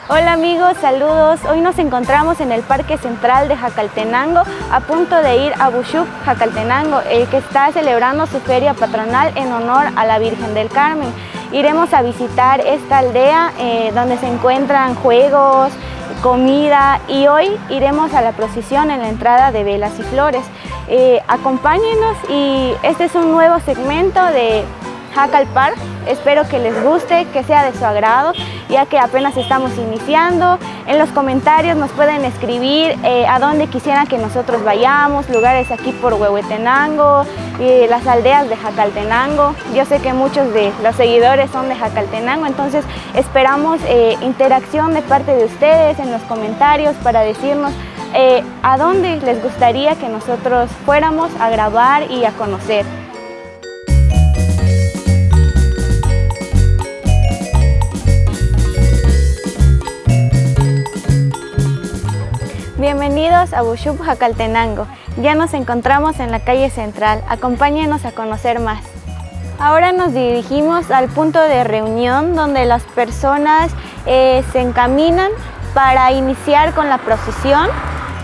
Hola amigos, saludos. Hoy nos encontramos en el Parque Central de Jacaltenango, a punto de ir a Buxup, Jacaltenango, el que está celebrando su feria patronal en honor a la Virgen del Carmen. Iremos a visitar esta aldea donde se encuentran juegos, comida, y hoy iremos a la procesión en la entrada de velas y flores. Acompáñenos, y este es un nuevo segmento de Jacal Park. Espero que les guste, que sea de su agrado, ya que apenas estamos iniciando. En los comentarios nos pueden escribir a dónde quisieran que nosotros vayamos, lugares aquí por Huehuetenango, las aldeas de Jacaltenango. Yo sé que muchos de los seguidores son de Jacaltenango, entonces esperamos interacción de parte de ustedes en los comentarios para decirnos a dónde les gustaría que nosotros fuéramos a grabar y a conocer. Bienvenidos a Buxup, Jacaltenango. Ya nos encontramos en la calle central. Acompáñenos a conocer más. Ahora nos dirigimos al punto de reunión donde las personas se encaminan para iniciar con la procesión.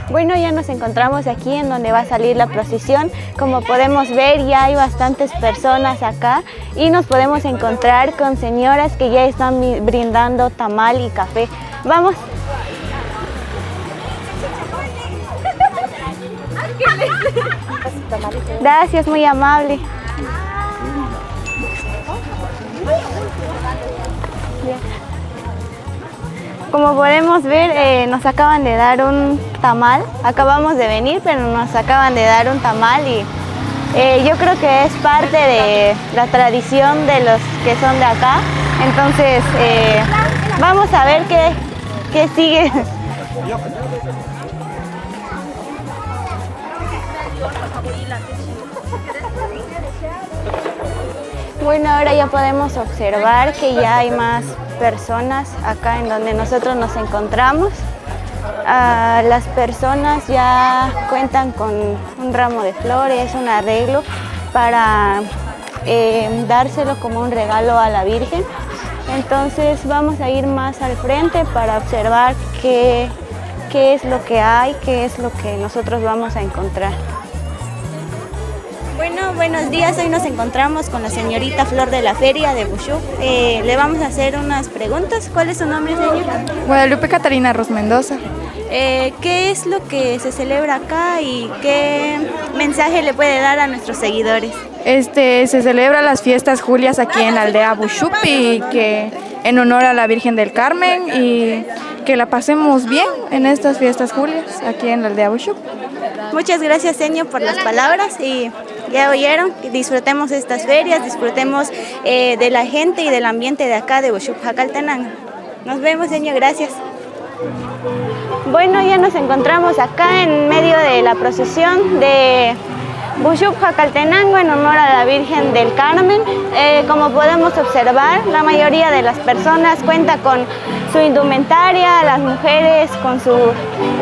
Bueno, ya nos encontramos aquí en donde va a salir la procesión. Como podemos ver, ya hay bastantes personas acá y nos podemos encontrar con señoras que ya están brindando tamal y café. Vamos. Gracias, muy amable. Como podemos ver, nos acaban de dar un tamal. Acabamos de venir, pero nos acaban de dar un tamal, y yo creo que es parte de la tradición de los que son de acá. Entonces, vamos a ver qué sigue. Bueno, ahora ya podemos observar que ya hay más personas acá en donde nosotros nos encontramos. Las personas ya cuentan con un ramo de flores, un arreglo para dárselo como un regalo a la Virgen. Entonces vamos a ir más al frente para observar qué es lo que hay, qué es lo que nosotros vamos a encontrar. Bueno, buenos días. Hoy nos encontramos con la señorita Flor de la Feria de Buxup. Le vamos a hacer unas preguntas. ¿Cuál es su nombre, señora? Guadalupe Catarina Ros Mendoza. ¿Qué es lo que se celebra acá y qué mensaje le puede dar a nuestros seguidores? Se celebra las fiestas Julias aquí en la aldea Buxup, y que en honor a la Virgen del Carmen, y que la pasemos bien en estas fiestas Julias aquí en la aldea Buxup. Muchas gracias, señor, por las palabras, y ya oyeron, disfrutemos estas ferias, disfrutemos de la gente y del ambiente de acá de Buxup, Jacaltenango. Nos vemos, señor, gracias. Bueno, ya nos encontramos acá en medio de la procesión de Buxup, Jacaltenango en honor a la Virgen del Carmen. Como podemos observar, la mayoría de las personas cuenta con su indumentaria, las mujeres con su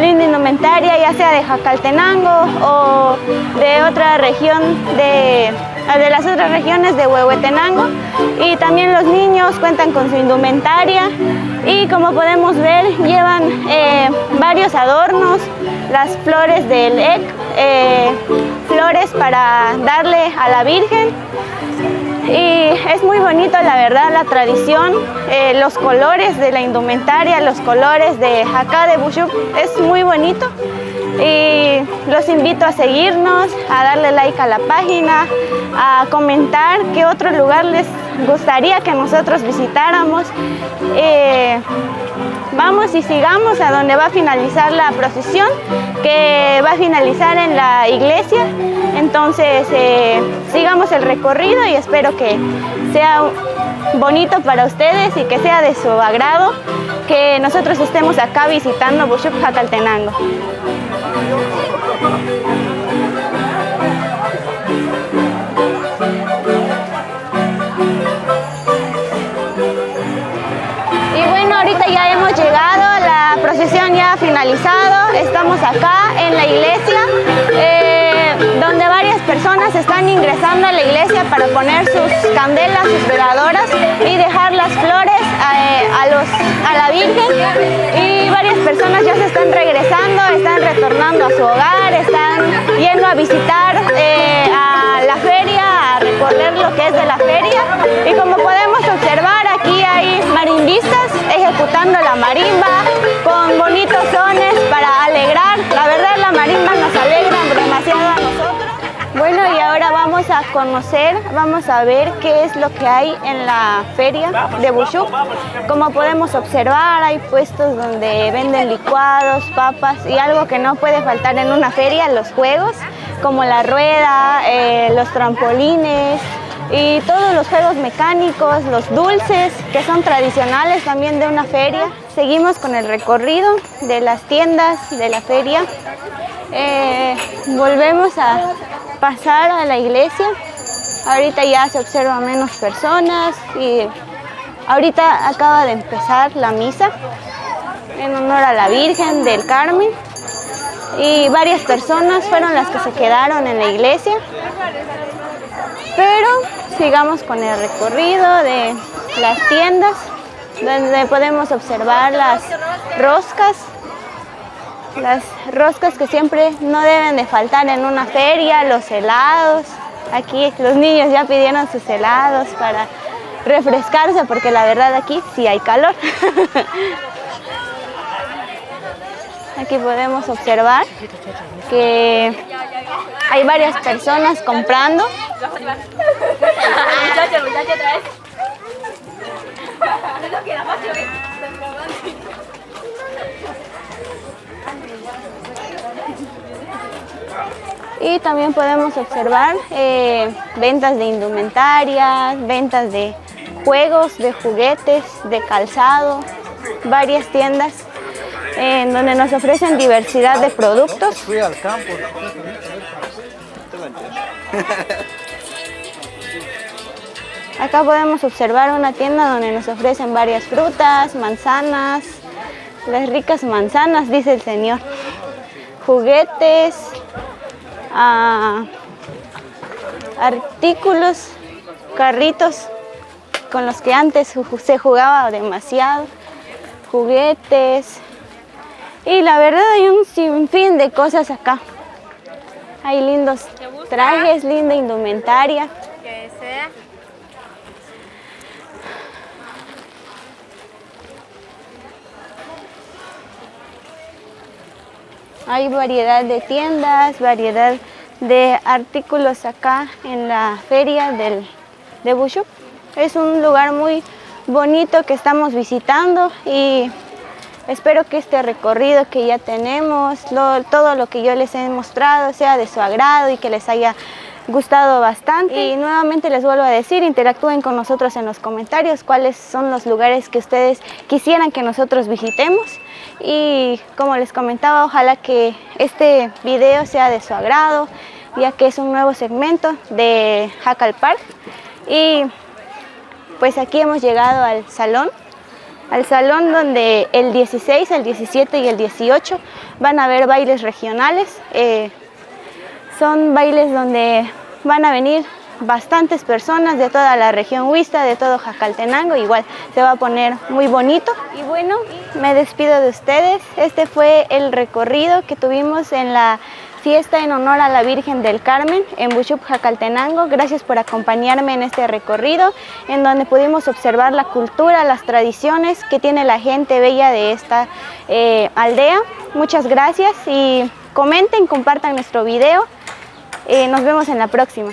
linda indumentaria, ya sea de Jacaltenango o de otra región de las otras regiones de Huehuetenango, y también los niños cuentan con su indumentaria, y como podemos ver llevan varios adornos, las flores del EC, flores para darle a la Virgen. Y es muy bonito, la verdad, la tradición, los colores de la indumentaria, los colores de acá de Buxup, es muy bonito. Y los invito a seguirnos, a darle like a la página, a comentar qué otro lugar les gustaría que nosotros visitáramos. Vamos y sigamos a donde va a finalizar la procesión, que va a finalizar en la iglesia. Entonces sigamos el recorrido, y espero que sea bonito para ustedes y que sea de su agrado que nosotros estemos acá visitando Buxup, Jacaltenango. Y bueno, ahorita ya hemos llegado, la procesión ya ha finalizado, estamos acá en la iglesia, donde varias personas están ingresando a la iglesia para poner sus candelas, sus veladoras y dejar las flores a la Virgen Virgen y varias personas ya se están regresando, están retornando a su hogar, están yendo a visitar a la feria, a recorrer lo que es de la feria. Y como podemos observar, aquí hay marimbistas ejecutando la marimba con bonitos sones para alegrar. La verdad, la marimba nos alegra demasiado a nosotros. Bueno, y ahora vamos a conocer, vamos a ver qué es lo que hay en la feria de Bushuk. Como podemos observar, hay puestos donde venden licuados, papas y algo que no puede faltar en una feria, los juegos, como la rueda, los trampolines y todos los juegos mecánicos, los dulces que son tradicionales también de una feria. Seguimos con el recorrido de las tiendas de la feria. Volvemos a pasar a la iglesia. Ahorita ya se observan menos personas y ahorita acaba de empezar la misa en honor a la Virgen del Carmen y varias personas fueron las que se quedaron en la iglesia. Pero sigamos con el recorrido de las tiendas donde podemos observar las roscas que siempre no deben de faltar en una feria, los helados. Aquí los niños ya pidieron sus helados para refrescarse porque la verdad aquí sí hay calor. Aquí podemos observar que hay varias personas comprando. Y también podemos observar ventas de indumentarias, ventas de juegos, de juguetes, de calzado, varias tiendas en donde nos ofrecen diversidad de productos. Fui al campo. Acá podemos observar una tienda donde nos ofrecen varias frutas, manzanas, las ricas manzanas, dice el señor, juguetes, artículos, carritos con los que antes se jugaba demasiado, juguetes y la verdad hay un sinfín de cosas acá. Hay lindos trajes, linda indumentaria. Hay variedad de tiendas, variedad de artículos acá en la feria de Bushuk. Es un lugar muy bonito que estamos visitando y espero que este recorrido que ya tenemos, todo lo que yo les he mostrado sea de su agrado y que les haya gustado bastante. Y nuevamente les vuelvo a decir, interactúen con nosotros en los comentarios cuáles son los lugares que ustedes quisieran que nosotros visitemos. Y como les comentaba, ojalá que este video sea de su agrado, ya que es un nuevo segmento de Jacal Park. Y pues aquí hemos llegado al salón donde el 16, el 17 y el 18 van a haber bailes regionales. Son bailes donde van a venir bastantes personas de toda la región Huista, de todo Jacaltenango. Igual se va a poner muy bonito. Y bueno, me despido de ustedes. Este fue el recorrido que tuvimos en la fiesta en honor a la Virgen del Carmen en Bushuk, Jacaltenango. Gracias por acompañarme en este recorrido en donde pudimos observar la cultura, las tradiciones que tiene la gente bella de esta aldea. Muchas gracias y comenten, compartan nuestro video. Nos vemos en la próxima.